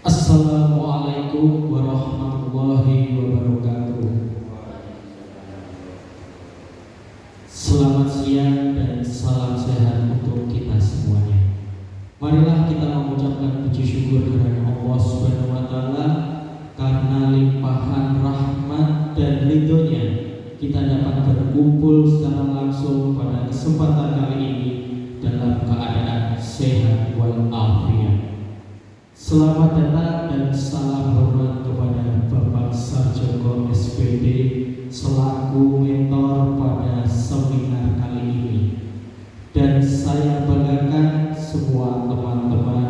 Assalamualaikum warahmatullahi wabarakatuh. Selamat siang dan salam sehat untuk kita semuanya. Marilah kita mengucapkan puji syukur kepada Allah Subhanahu wa taala karena limpahan rahmat dan ridho-Nya kita dapat berkumpul secara langsung pada kesempatan kali ini dalam keadaan sehat walafiat. Selamat datang dan salam hormat kepada Bapak Sarjoko SPD selaku mentor pada seminar kali ini. Dan saya banggakan semua teman-teman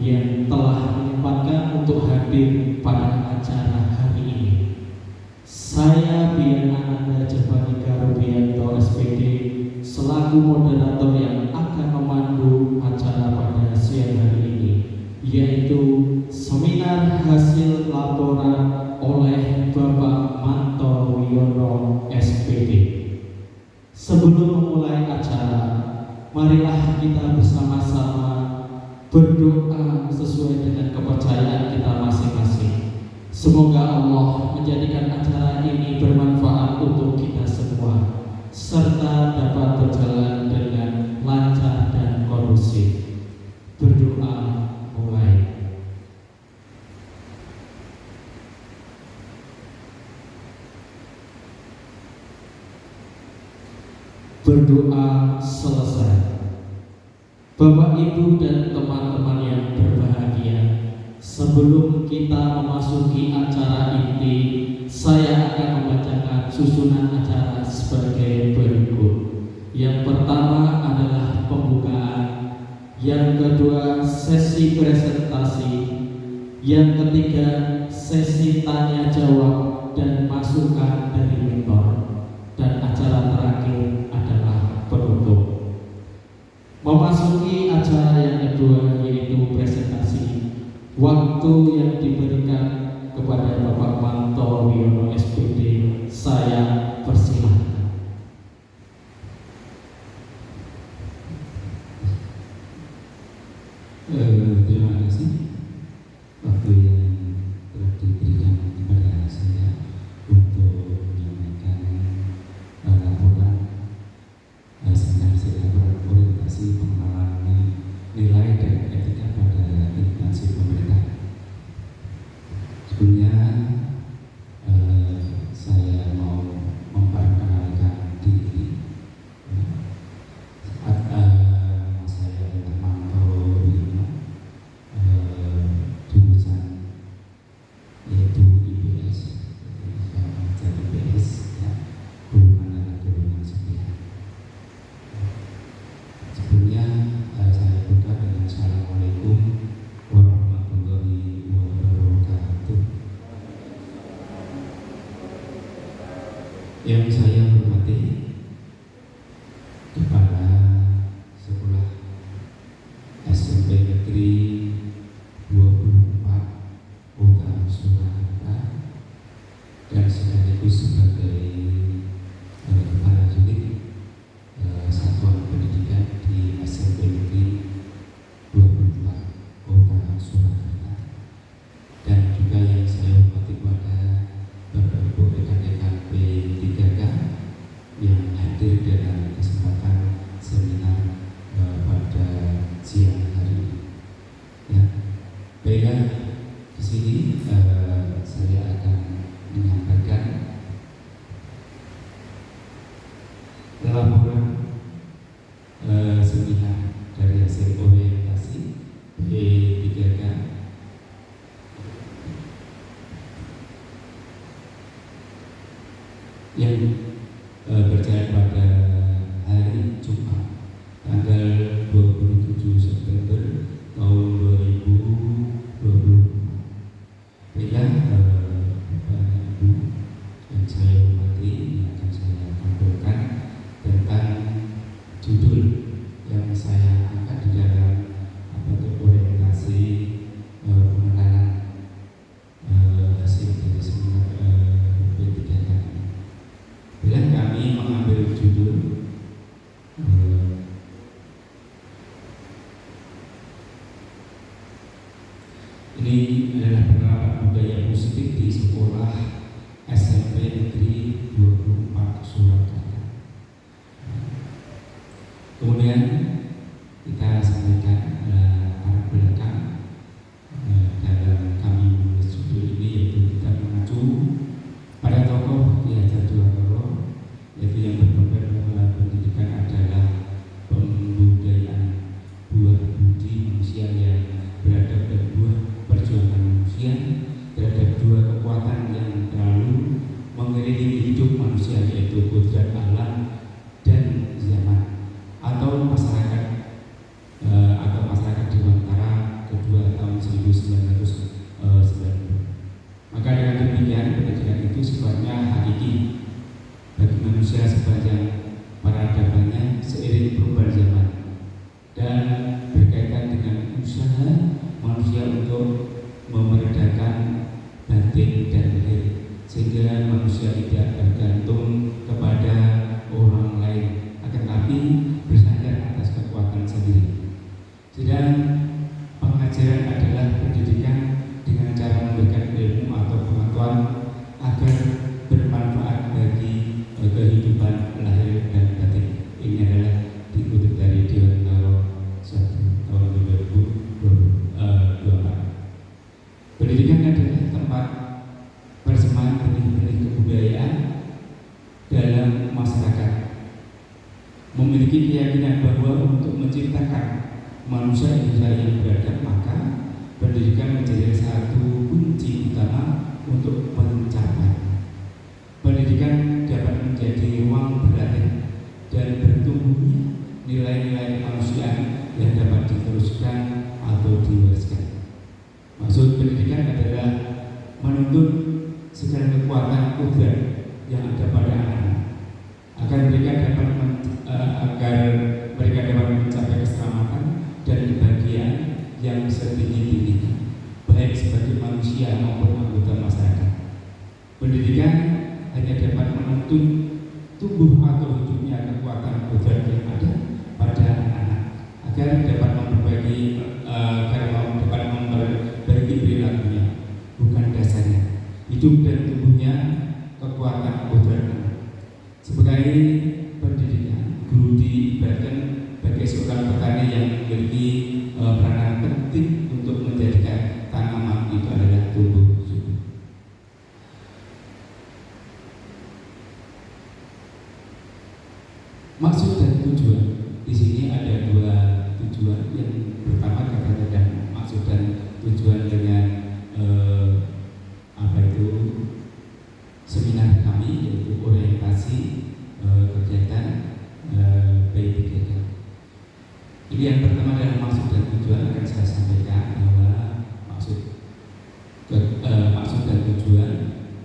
yang telah menyempatkan untuk hadir pada acara hari ini. Saya Bian Ananda Jabanika Rubianto SPD selaku moderator yang akan memandu acara pada siang hari ini, yaitu seminar hasil laporan oleh Bapak Manto Wiono SPD. Sebelum memulai acara, marilah kita bersama-sama berdoa sesuai dengan kepercayaan kita masing-masing. Semoga Allah menjadikan acara ini bermanfaat untuk kita semua, serta dapat berjalan dengan lancar dan kondusif. Berdoa mulai. Berdoa selesai. Bapak, Ibu, dan teman-teman yang berbahagia, sebelum kita memasuki acara inti, saya akan membacakan susunan acara sebagai berikut. Yang pertama adalah pembukaan, yang kedua sesi presentasi, yang ketiga sesi tanya jawab dan masukan dari mentor, dan acara terakhir adalah penutup. Memasuki acara yang kedua, yaitu presentasi, waktu yang diberikan kepada Bapak Manto Wiono SPD, saya persilahkan. Terima kasih waktu yang telah diberikan kepada saya untuk menyampaikan laporan seminar orientasi pengenalan nilai dan etika pada instansi pemerintah. Sebelumnya saya mau memperkenalkan diri. Saya adalah Manto Wiono, jurusan yaitu IPS, saya mengajar IPS, ya, golongan 9. Sebelumnya saya buka dengan Assalamualaikum warahmatullahi wabarakatuh. Yang saya hormati kepada Sekolah SMP Negeri 24 Kota Surakarta dan sekaligus sebagai kepala unit satuan pendidikan di SMP Negeri 24 Kota Surakarta, dan juga yang saya hormati kepada Bapak Ibu rekan-rekan P3K yang hadir dalam kesempatan seminar pada siang hari ini. Ya, baiklah, di sini saya akan menyampaikan laporan seminar dari hasil orientasi P3K yang berjalan pada hari Jumat tanggal 27 September tahun 2020. Baiklah, Bapak Ibu yang saya hormati, ini akan saya tampilkan tentang judul yang saya angkat di dalam orientasi pengenalan hasil dari seminar P3K. Bila kami mengambil judul Ini adalah penerapan budaya positif di sekolah SMP Negeri 24 Surakarta. Kemudian kita sampaikan arah belakang dalam kami menulis judul ini, yaitu kita mengacu pada tokoh Ki Hajar Dewantara, yaitu yang berpegang bahwa pendidikan adalah pembudayaan buah budi manusia yang beradab dan buah perjuangan manusia terhadap dua kekuatan yang terlalu mengiringi hidup manusia, yaitu kodrat alam dan zaman atau masyarakat Dewantara kedua tahun 1990. Maka dengan demikian pendidikan itu sifatnya hakiki bagi manusia sepanjang peradabannya seiring perubahan zaman dan berkaitan dengan usaha manusia untuk memeredakan batin dan lahir, sehingga manusia tidak bergantung kepada orang lain, akan tapi bersandar atas kekuatan sendiri. Sedang pengajaran adalah pendidikan dengan cara memberikan ilmu atau pengetahuan agar bermanfaat bagi kehidupan lahir dan batin. Ini adalah dikutip dari Dewantara 1 tahun 2024. Pendidikan adalah tempat persembahan benih-benih kebudayaan dalam masyarakat. Memiliki keyakinan bahwa untuk menciptakan manusia Indonesia yang beradab, maka pendidikan menjadi satu kunci utama untuk mencapai. Pendidikan dapat menjadi ruang berlatih dan bertumbuhnya nilai-nilai kemanusiaan yang dapat diteruskan atau diwariskan. Maksud pendidikan adalah menuntut segala kekuatan kodrat yang ada pada anak-anak agar mereka dapat mencapai keselamatan dan kebahagiaan yang setinggi-tingginya, baik sebagai manusia maupun anggota masyarakat. Pendidikan hanya dapat menuntun tumbuh atau hidupnya kekuatan kodrat yang ada pada anak agar dapat memperbaiki perilakunya, bukan dasarnya. Hidup dan tumbuhnya kekuatan kodrat. Sebagai pendidikan, guru diibaratkan sebagai seorang petani yang memiliki peranan penting untuk menjadikan tanaman itu adalah tumbuh subur. Maksud dan tujuan di sini ada dua tujuan. Yang pertama katakan maksud dan tujuan dengan seminar kami, yaitu orientasi kegiatan P3K. Ini yang pertama adalah maksud dan tujuan, akan saya sampaikan bahwa maksud dan tujuan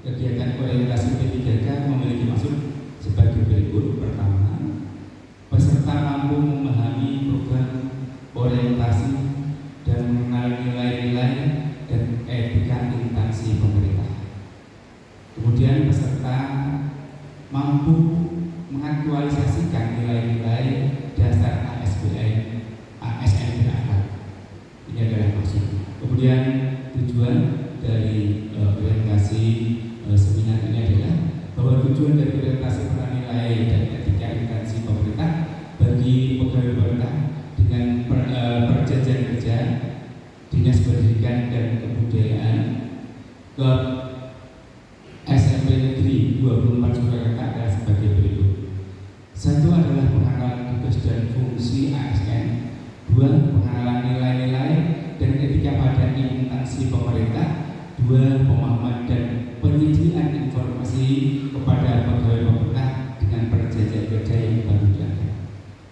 kegiatan orientasi P3K memiliki maksud sebagai berikut. Pertama, peserta mampu memahami program orientasi dan mengenal nilai-nilai dan etika instansi pemerintah. Kemudian peserta mampu mengaktualisasikan nilai-nilai dasar ASN berakhlak. Ini adalah maksud. Kemudian tujuan dari orientasi seminar ini adalah bahwa tujuan dari orientasi tentang nilai dan etika instansi pemerintah bagi pegawai pemerintah dengan perjanjian kerja Dinas Pendidikan dan Kebudayaan ke SMP Negeri 24 Surakarta adalah sebagai berikut. Satu adalah pengenalan tugas dan fungsi ASN. Dua, pengenalan nilai-nilai dan etika pada instansi pemerintah. Dua, pemahaman dan penyediaan informasi kepada pegawai pemerintah dengan perjanjian kerja yang baru diadakan.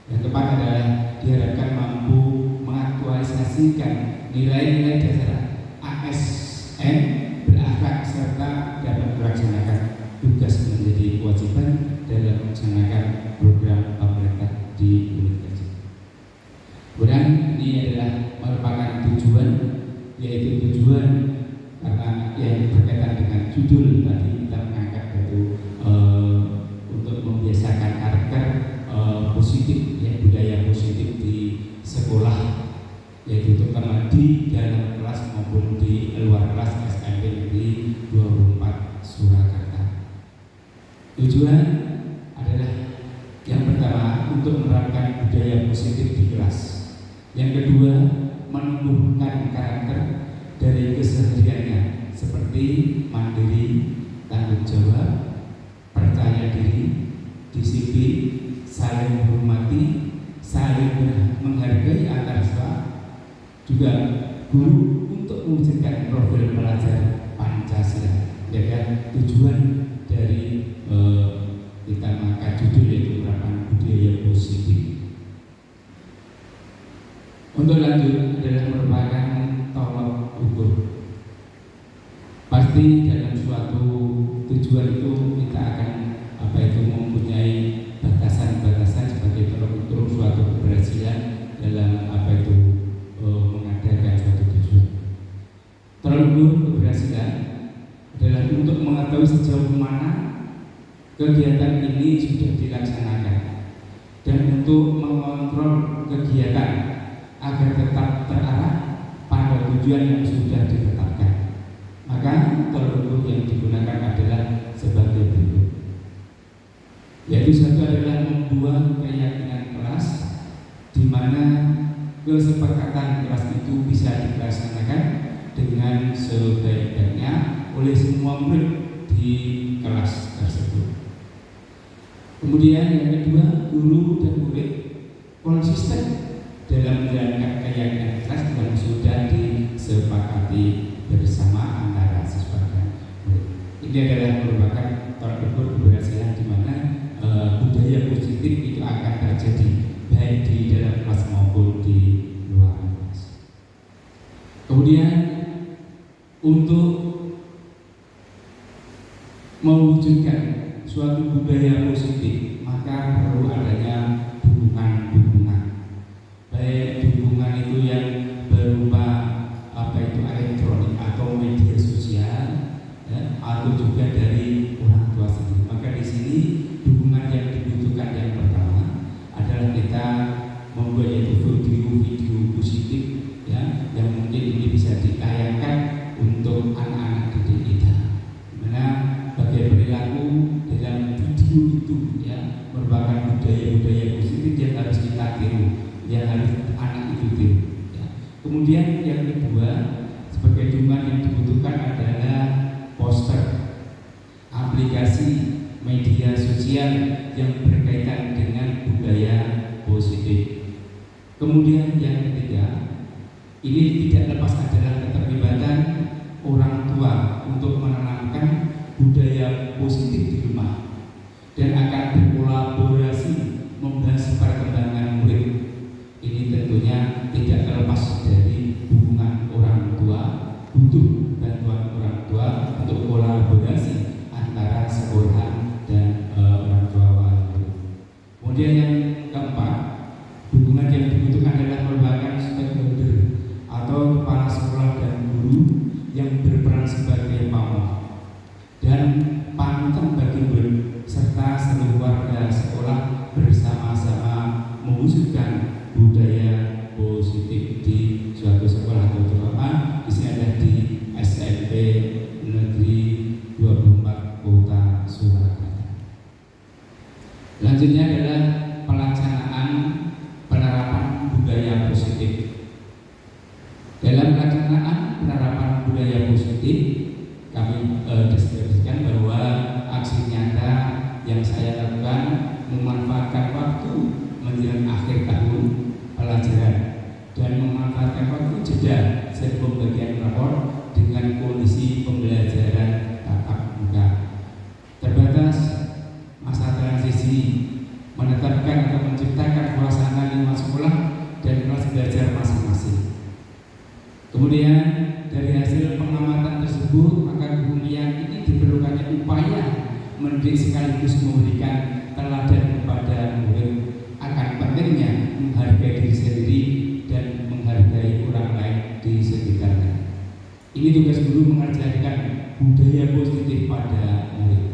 Yang keempat adalah diharapkan mampu mengaktualisasikan nilai-nilai dasar ASN berakhlak serta dapat melaksanakan tugas menjadi kewajiban dalam melaksanakan program pemerintah di unit kerja. Kemudian ini adalah merupakan tujuan, yaitu tujuan karena yang berkaitan dengan judul tadi kita mengangkat, yaitu untuk membiasakan karakter positif, ya, budaya positif di sekolah, yaitu terutama di dalam kelas maupun di kelas SMP Negeri 24 Surakarta. Tujuan adalah yang pertama untuk menerapkan budaya positif di kelas. Yang kedua, menumbuhkan karakter dari kesehariannya seperti mandiri, tanggung jawab, percaya diri, disiplin, saling menghormati, saling menghargai antar siswa, juga guru untuk mewujudkan profil pelajar Pancasila. Ya kan, tujuan dari kita mengangkat judul yaitu menerapkan budaya positif. Untuk lanjut adalah merupakan tolak ukur. Pasti dalam suatu tujuan itu kita akan mempunyai batasan-batasan sebagai tolak ukur suatu keberhasilan dalam mengadakan suatu tujuan. Tolak ukur keberhasilan adalah untuk mengetahui sejauh mana kegiatan ini sudah dilaksanakan dan untuk mengontrol kegiatan agar tetap terarah pada tujuan yang sudah ditetapkan. Maka tolak ukur yang digunakan adalah sebagai berikut. Yaitu satu adalah membuat keyakinan kelas di mana kesepakatan kelas itu bisa dilaksanakan dengan sebaik-baiknya oleh semua murid di kelas tersebut. Kemudian yang kedua, guru dan murid konsisten dalam menjalankan keyakinan kelas yang sudah disepakati bersama antara siswa dan murid. Ini adalah merupakan tolak ukur keberhasilan di mana budaya positif itu akan terjadi baik di dalam kelas maupun di luar kelas. Kemudian untuk mewujudkan suatu budaya positif maka perlu adanya dukungan-dukungan. Baik dukungan itu yang berupa elektronik atau media sosial, ya, atau juga dari orang tua sendiri. Maka di sini dukungan yang dibutuhkan yang pertama adalah kita membuat video positif, ya, yang mungkin ini bisa ditayangkan untuk anak-anak didik kita. Dimana bagai perilaku dalam video itu, ya, merupakan budaya-budaya positif yang harus kita tiru, yang harus anak itu tiru. Ya. Kemudian yang kedua, sebagai dukungan yang dibutuhkan adalah poster, aplikasi, media sosial yang berkaitan dengan budaya positif. Kemudian yang ketiga, ini tidak lepas adalah keterlibatan orang tua untuk menanamkan budaya positif di rumah dan akan berkolaborasi membahas perkembangan murid. Ini tentunya tidak terlepas dari dukungan orang tua, butuh bantuan orang tua untuk kolaborasi antara sekolah dan orang tua murid. Kemudian yang keempat, dukungan yang dibutuhkan adalah merupakan stakeholder atau kepala sekolah dan guru yang berperan sebagai pamong dan panutan bagi murid serta seluruh warga sekolah bersama-sama mewujudkan budaya positif di suatu sekolah atau terutama di sini ada di SMP Negeri 24 Kota Surakarta. Selanjutnya adalah pelaksanaan penerapan budaya positif. Dalam pelaksanaan penerapan budaya positif, kami deskripsikan bahwa aksi nyata yang saya lakukan memanfaatkan waktu menjelang akhir tahun pelajaran dan memanfaatkan waktu jeda sebelum bagian rapor dengan kondisi pembelajaran tatap muka. Terbatas masa transisi, menetapkan atau menciptakan suasana lingkungan sekolah dan kelas belajar masing-masing. Kemudian dari hasil pengamatan tersebut, maka guru meyakini diperlukannya upaya mendidik sekaligus memberikan teladan kepada murid akan pentingnya menghargai diri sendiri dan menghargai orang lain di sekitarnya. Ini tugas guru mengajarkan budaya positif pada murid.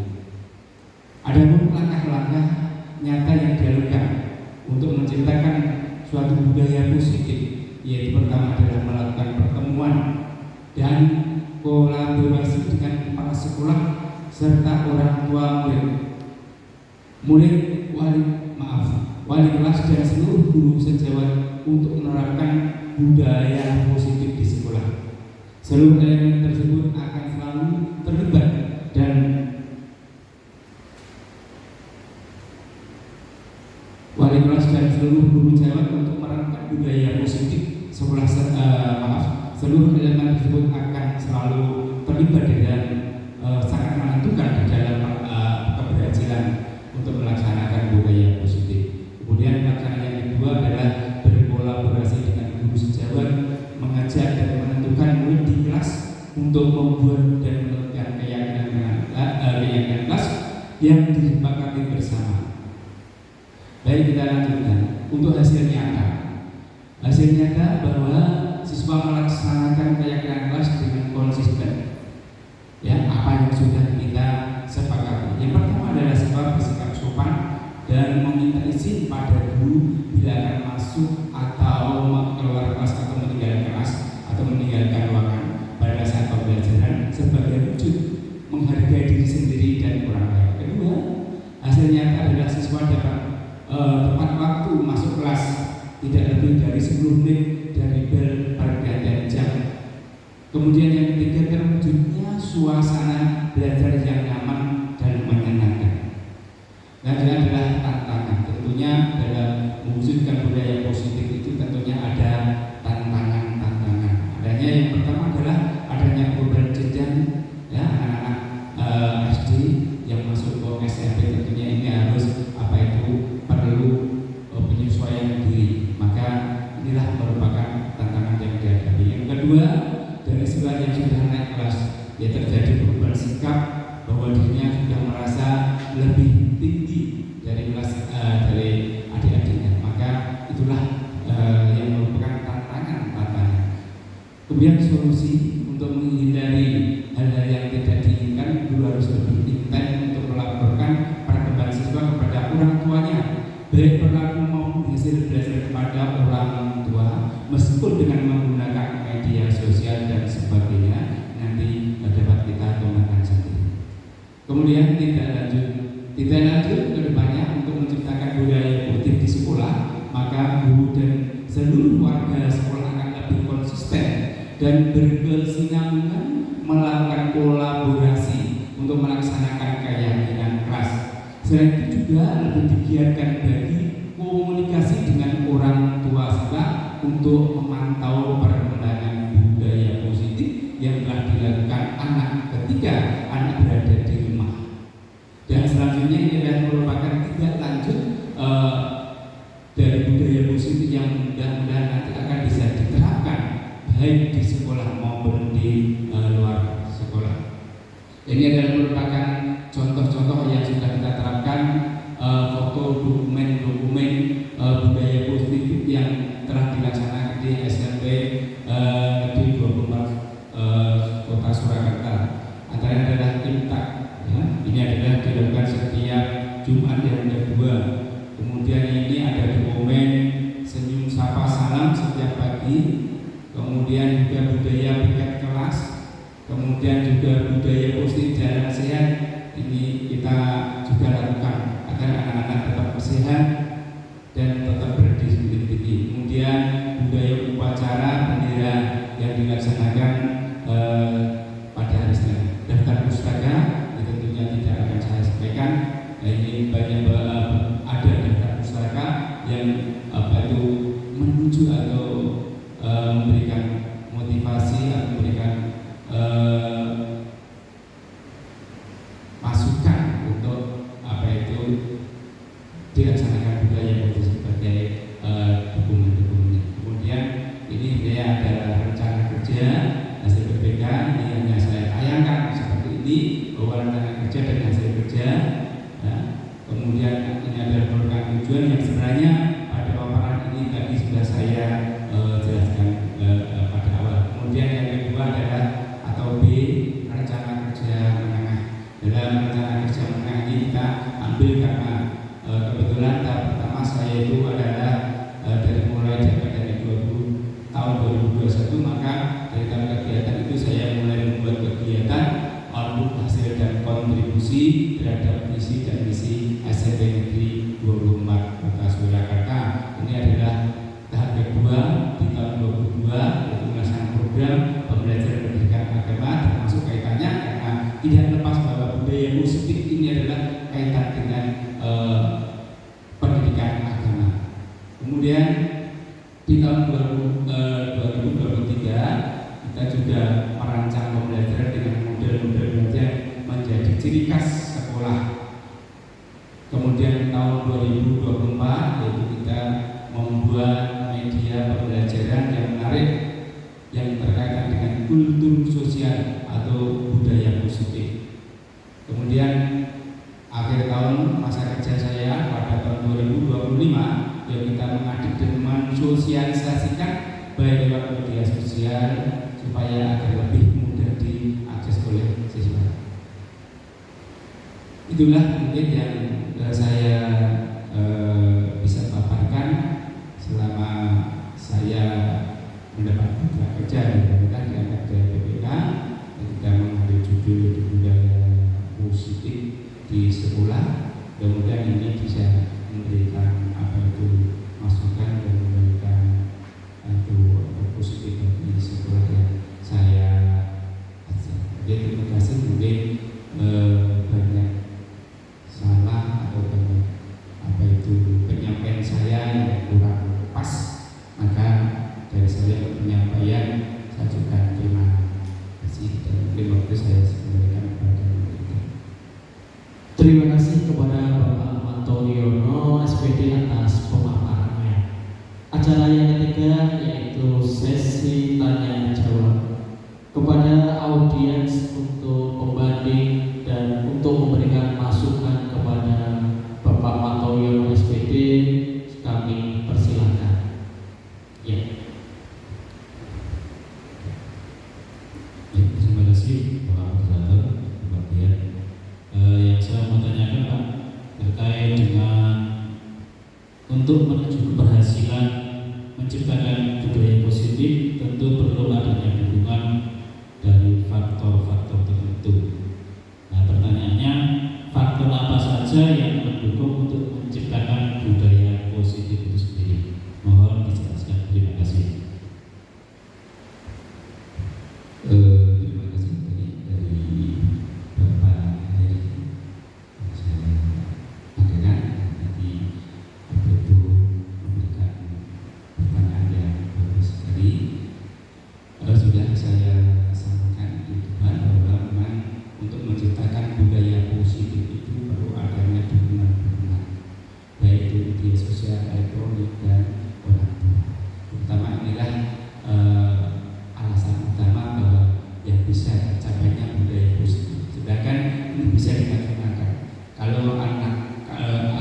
Adapun langkah-langkah nyata yang dilakukan untuk menciptakan suatu budaya positif, yaitu pertama adalah melakukan pertemuan dan kolaborasi dengan kepala sekolah serta orang tua murid, wali kelas dan seluruh guru sejawat untuk menerapkan budaya positif di sekolah. Seluruh elemen tersebut akan selalu terlibat dan wali kelas dan seluruh guru sejawat untuk menerapkan budaya positif sekolah. Seluruh elemen tersebut akan selalu terlibat dan sangat menentukan di dalam keberhasilan untuk melaksanakan budaya positif. Kemudian pelaksanaan yang kedua adalah berkolaborasi dengan guru sejawat, mengajak dan menentukan murid di kelas untuk membuat dan menentukan keyakinan kelas yang disepakati bersama. Baik, kita lanjutkan untuk hasil nyata. Hasil nyata bahwa siswa melaksanakan keyakinan kelas dengan konsisten. Ya, apa yang sudah kita sepakati. Yang pertama adalah siswa bersikap sopan dan meminta izin pada guru bila akan masuk atau keluar kelas atau meninggalkan kelas atau meninggalkan ruangan pada saat pembelajaran sebagai wujud menghargai diri sendiri dan orang lain. Kedua, hasil nyata adalah siswa dapat tepat waktu masuk kelas tidak lebih dari 10 menit dari bel pergantian jam. Kemudian yang ketiga, terwujudnya suasana belajar yang nyaman dan menyenangkan. Dan ini adalah tantangan. Tentunya dalam mewujudkan budaya positif itu tentunya ada tantangan. Adanya yang pertama adalah adanya perubahan jenjang, ya, anak-anak SD yang masuk ke SMP tentunya ini harus perlu penyesuaian diri. Maka inilah merupakan tantangan yang dihadapi. Yang kedua, dari siswa yang sudah naik kelas, ya terjadi perubahan sikap bahwa dirinya sudah merasa lebih tinggi dari kelas dari adik-adiknya. Maka itulah yang merupakan tantangan. Kemudian solusi untuk menghindari hal-hal yang tidak diinginkan, guru harus lebih intens untuk melaporkan perkembangan siswa kepada orang tuanya, baik perilaku maupun hasil belajar kepada orang tua, meskipun dengan menggunakan media sosial dan sebagainya. Nanti dapat kita kembangkan sendiri. Kemudian tidak lanjut ke depannya untuk menciptakan budaya positif di sekolah, maka guru dan seluruh warga sekolah akan lebih konsisten dan berkesinambungan melakukan kolaborasi untuk melaksanakan keyakinan kelas. Selain itu juga lebih digiatkan bagi komunikasi dengan orang tua siswa untuk memantau perkembangan budaya positif yang telah dilakukan anak ketika anak berada di rumah. Dan selanjutnya ini adalah merupakan tindak lanjut dari budaya positif yang mudah-mudahan nanti akan bisa diterapkan baik di sekolah maupun di luar sekolah. Ini adalah merupakan contoh-contoh yang sudah kita terapkan, foto dokumen budaya positif yang telah dilaksanakan di SMP di 24 Kota Surakarta. Antaranya adalah imtak, ya. Ini adalah dilakukan setiap Jumat yang kedua. Kemudian ini ada dokumen senyum sapa salam setiap pagi. Kemudian juga budaya piket kelas. Kemudian juga budaya positif jalan sehat. Ini kita juga lakukan agar anak-anak tetap sehat dan tetap berdisiplin tinggi. Kemudian budaya upacara bendera yang dilaksanakan pada hari Senin. Daftar pustaka ini tentunya tidak akan saya sampaikan. Ini banyak ada daftar pustaka yang menuju atau memberikan motivasi atau memberikan masukan untuk dilaksanakan budaya positif sebagai dokumen-dokumennya. Kemudian ini dia ada rencana kerja hasil BPK, ini hanya saya tayangkan seperti ini bahwa rencana kerja dan hasil kerja. Ya. Kemudian ini adalah merupakan tujuan yang sebenarnya pada paparan ini tadi sudah saya tahun 2023 kita juga merancang pembelajaran dengan model-model belajar menjadi ciri khas sekolah. Kemudian tahun 2024 yaitu kita membuat media pembelajaran yang menarik yang berkaitan dengan kultur sosial atau budaya positif. Kemudian akhir tahun masa kerja saya pada tahun 2025 yang kita mengajak dan mensosialisasikan baik lewat media sosial supaya agar lebih mudah diakses oleh siswa. Itulah mungkin yang saya bisa paparkan selama saya mendapat kontrak kerja dan diangkat dari BPK ketika mengambil judul budaya positif di sekolah. Kemudian ini bisa memberikan apa itu masukan dan memberikan itu positif bagi sekolah yang saya ajar. Jadi terima kasih, mungkin banyak salah atau banyak apa itu penyampaian saya yang kurang pas, maka dari saya penyampaian saya juga terima kasih dan mungkin waktu saya kembalikan kepada kita. Terima kasih kepada Bapak Manto Wiono SPD atas pemaparannya. Acara yang ketiga yaitu sesi tanya jawab. Kepada audiens untuk pembanding dan untuk memberikan masukan kepada Bapak Manto Wiono SPD, kami persilakan. Ya. Terima kasih Pak Moderator, Bapak. Yang saya mau tanyakan Pak terkait dengan untuk menuju keberhasilan menciptakan budaya positif tentu perlu adanya dukungan dari faktor-faktor tertentu. Nah, pertanyaannya, faktor apa saja yang mendukung untuk menciptakan budaya positif itu sendiri? Mohon dijelaskan. Terima kasih. Terima kasih dari Bapak Heri. Saya pandangan nanti apa itu memberikan pertanyaan yang bagus sekali. Sudah saya sampaikan di depan bahwa memang untuk menciptakan budaya positif itu perlu adanya dukungan-dukungan, baik itu media sosial, elektronik dan orang tua. Terutama inilah alasan utama bahwa yang bisa tercapainya budaya positif. Sedangkan ini bisa dimaksimalkan kalau anak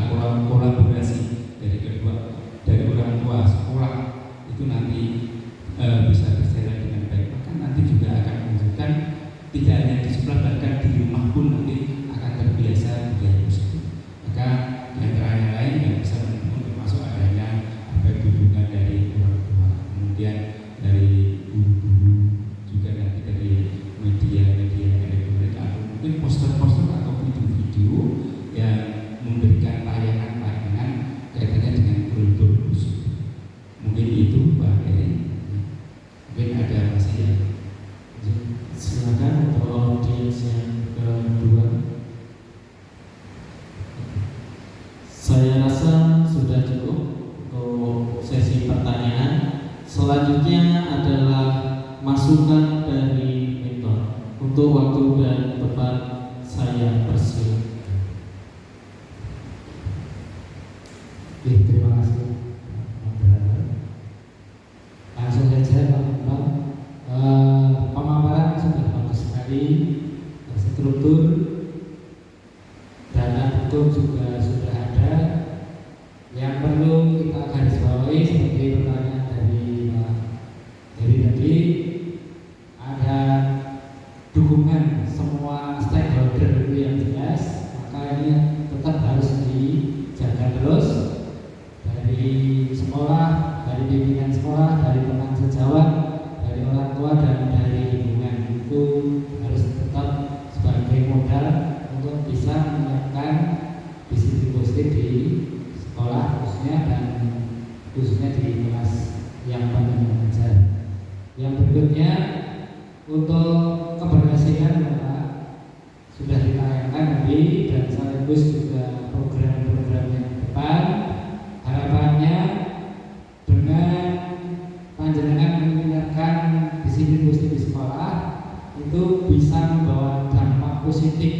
kolaborasi dari orang tua sekolah itu nanti bisa berjalan dengan baik, maka nanti juga akan menghasilkan tidak hanya di sekolah, bahkan di rumah pun nanti akan terbiasa budaya positif. Maka di antara yang lain yang bisa mendukung termasuk adanya apa itu dukungan dari orang tua, kemudian dari guru-guru, juga nanti dari media-media elektronik atau mungkin poster-poster atau video-video yang memberikan tayangan-tayangan kaitannya dengan kultur positif. Mungkin itu Pak Heri. Mungkin ada masih yang Silakan untuk audiens yang kedua. Saya rasa sudah cukup untuk sesi pertanyaan. Selanjutnya adalah masukan dari mentor. Untuk waktu dan tempat saya persilakan. Terima kasih Moderator. Langsung saja Pak Mentor. Pemaparan sudah bagus sekali, terstruktur, dana bentuk juga sudah ada. Yang perlu kita garis bawahi seperti pertanyaan dari Pak Heri tadi, ada dukungan semua stakeholder itu yang jelas, maka ini tetap harus dijaga terus dari sekolah, dari pimpinan sekolah, dari teman sejawat, dari orang tua dan dari lingkungan. Itu harus tetap sebagai modal untuk bisa menyiapkan disiplin positif di sekolah khususnya dan khususnya di kelas yang paling mengajar. Yang berikutnya untuk keberhasilan Bapak sudah ditayangkan tadi dan sekaligus juga program-program yang depan. Harapannya dengan itu bisa membawa dampak positif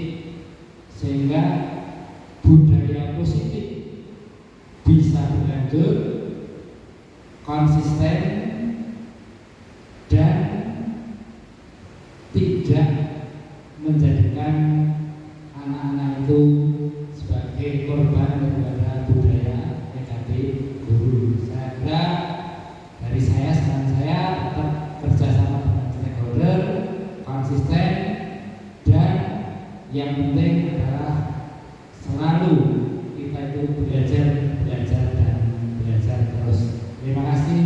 sehingga budaya positif bisa berlanjut, konsisten, dan tidak menjadikan anak-anak itu sebagai korban daripada budaya negatif guru. Saya kira dari saya, saran saya tetap kerjasama dengan stakeholder, konsisten, dan yang penting adalah selalu kita itu belajar dan belajar terus. Terima kasih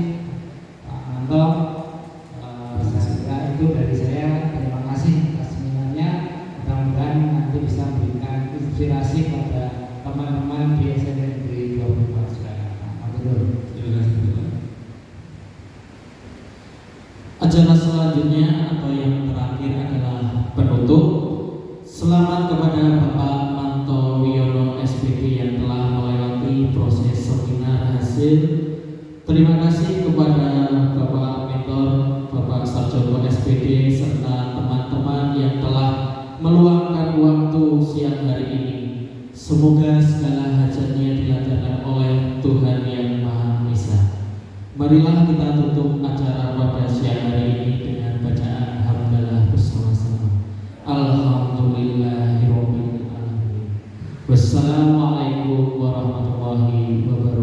Pak Manto. Saya kira itu dari saya. Terima kasih atas seminarnya. Mudah-mudahan nanti bisa memberikan inspirasi pada teman-teman di SMP Negeri 24 Surakarta. Terima kasih Bapak. Acara selanjutnya atau yang terakhir adalah penutup. Selamat kepada Bapak Manto Wiono SPD yang telah melewati proses seminar hasil. Terima kasih kepada Bapak Mentor, Bapak Sarjoko SPD serta teman-teman yang telah meluangkan waktu siang hari ini. Semoga segala hajatnya dilancarkan oleh Tuhan Yang Maha Esa. Marilah kita tutup acara pada siang hari ini dengan bacaan hamdalah bersama-sama. Alhamdulillahirobbilalamin. Wassalamualaikum warahmatullahi wabarakatuh.